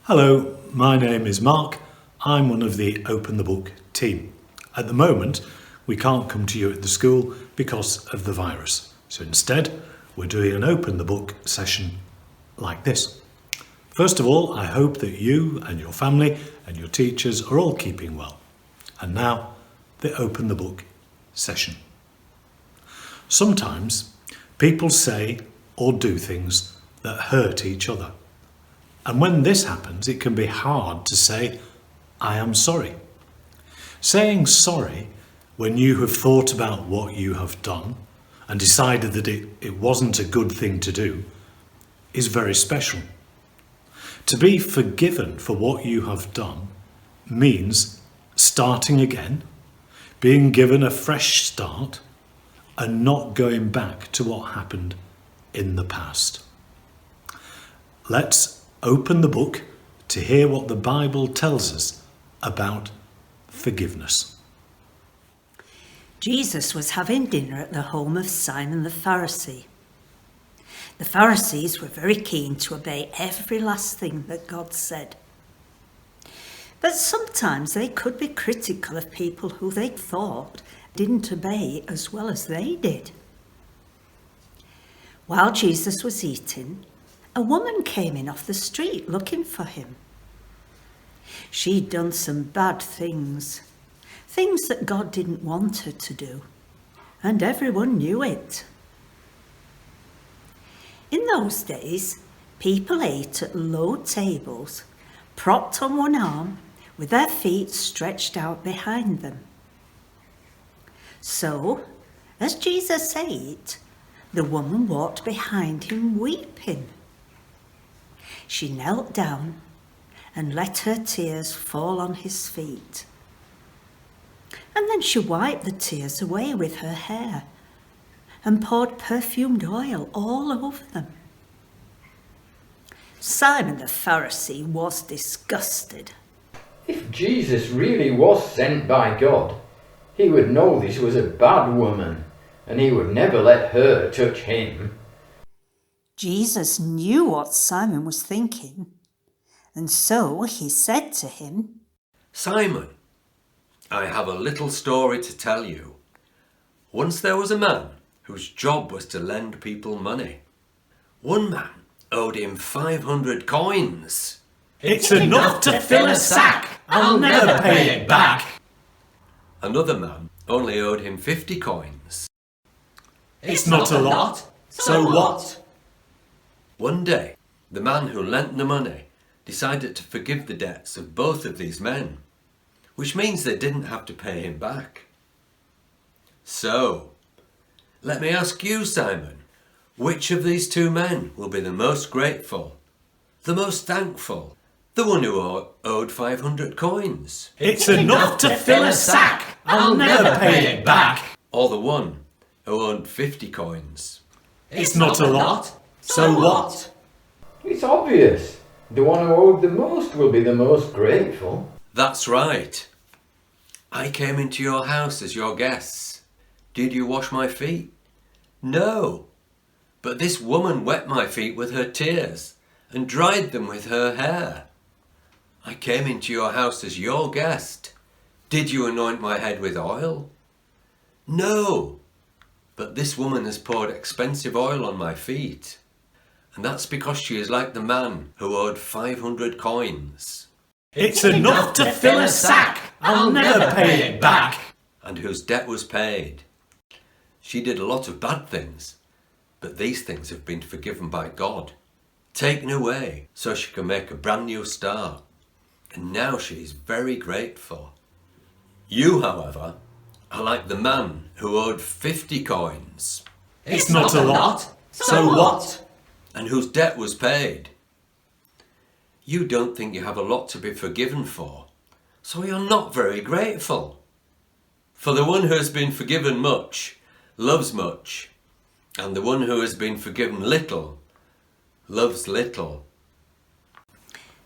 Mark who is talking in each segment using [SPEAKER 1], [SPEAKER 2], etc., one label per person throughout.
[SPEAKER 1] Hello, my name is Mark. I'm one of the Open the Book team. At the moment, we can't come to you at the school because of the virus. So instead, we're doing an Open the Book session like this. First of all, I hope that you and your family and your teachers are all keeping well. And now, the Open the Book session. Sometimes, people say or do things that hurt each other. And when this happens, it can be hard to say, I am sorry. Saying sorry when you have thought about what you have done and decided that it wasn't a good thing to do is very special. To be forgiven for what you have done means starting again, being given a fresh start, and not going back to what happened in the past. Let's open the book to hear what the Bible tells us about forgiveness.
[SPEAKER 2] Jesus was having dinner at the home of Simon the Pharisee. The Pharisees were very keen to obey every last thing that God said. But sometimes they could be critical of people who they thought didn't obey as well as they did. While Jesus was eating, a woman came in off the street looking for him. She'd done some bad things that God didn't want her to do, and everyone knew it. In those days, people ate at low tables, propped on one arm, with their feet stretched out behind them. So, as Jesus ate, the woman walked behind him weeping. She knelt down and let her tears fall on his feet. And then she wiped the tears away with her hair and poured perfumed oil all over them. Simon the Pharisee was disgusted.
[SPEAKER 3] If Jesus really was sent by God, he would know this was a bad woman, and he would never let her touch him.
[SPEAKER 2] Jesus knew what Simon was thinking, and so he said to him,
[SPEAKER 4] Simon, I have a little story to tell you. Once there was a man whose job was to lend people money. One man owed him 500 coins.
[SPEAKER 1] It's enough to fill a sack. I'll never pay it back.
[SPEAKER 4] Another man only owed him 50 coins.
[SPEAKER 1] It's not a lot. So what?
[SPEAKER 4] One day, the man who lent the money decided to forgive the debts of both of these men, which means they didn't have to pay him back. So, let me ask you, Simon, which of these two men will be the most grateful, the most thankful, the one who owed 500 coins?
[SPEAKER 1] It's enough to fill a sack. I'll never pay it back.
[SPEAKER 4] Or the one who owed 50 coins?
[SPEAKER 1] It's not a lot. So what?
[SPEAKER 3] It's obvious. The one who owed the most will be the most grateful.
[SPEAKER 4] That's right. I came into your house as your guests. Did you wash my feet? No. But this woman wet my feet with her tears and dried them with her hair. I came into your house as your guest. Did you anoint my head with oil? No. But this woman has poured expensive oil on my feet. And that's because she is like the man who owed 500 coins.
[SPEAKER 1] It's enough to fill a sack. I'll never pay it back.
[SPEAKER 4] And whose debt was paid. She did a lot of bad things, but these things have been forgiven by God, taken away so she can make a brand new start. And now she is very grateful. You, however, are like the man who owed 50 coins.
[SPEAKER 1] It's not a lot. So what?
[SPEAKER 4] And whose debt was paid. You don't think you have a lot to be forgiven for, so you're not very grateful. For the one who has been forgiven much loves much, and the one who has been forgiven little loves little.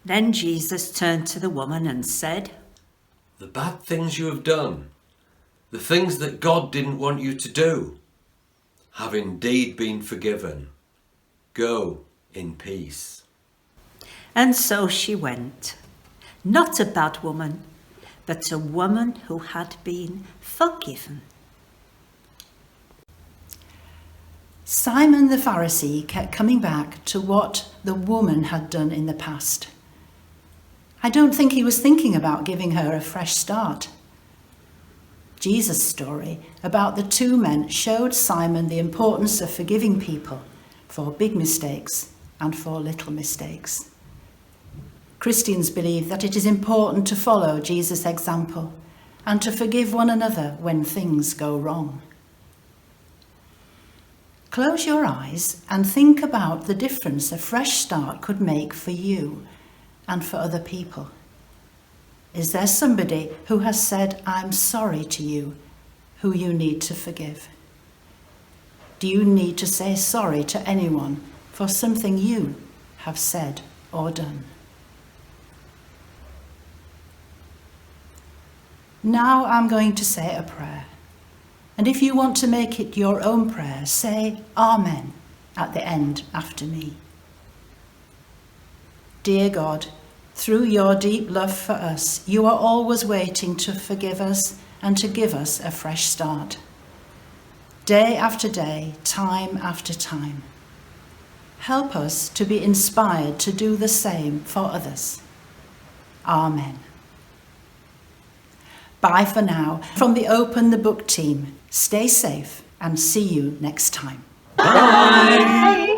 [SPEAKER 2] Then Jesus turned to the woman and said,
[SPEAKER 4] The bad things you have done, the things that God didn't want you to do, have indeed been forgiven. Go in peace.
[SPEAKER 2] And so she went. Not a bad woman, but a woman who had been forgiven.
[SPEAKER 5] Simon the Pharisee kept coming back to what the woman had done in the past. I don't think he was thinking about giving her a fresh start. Jesus' story about the two men showed Simon the importance of forgiving people for big mistakes and for little mistakes. Christians believe that it is important to follow Jesus' example and to forgive one another when things go wrong. Close your eyes and think about the difference a fresh start could make for you and for other people. Is there somebody who has said, "I'm sorry" to you, who you need to forgive? Do you need to say sorry to anyone for something you have said or done? Now I'm going to say a prayer. And if you want to make it your own prayer, say Amen at the end after me. Dear God, through your deep love for us, you are always waiting to forgive us and to give us a fresh start. Day after day, time after time. Help us to be inspired to do the same for others. Amen. Bye for now from the Open the Book team. Stay safe and see you next time.
[SPEAKER 1] Bye.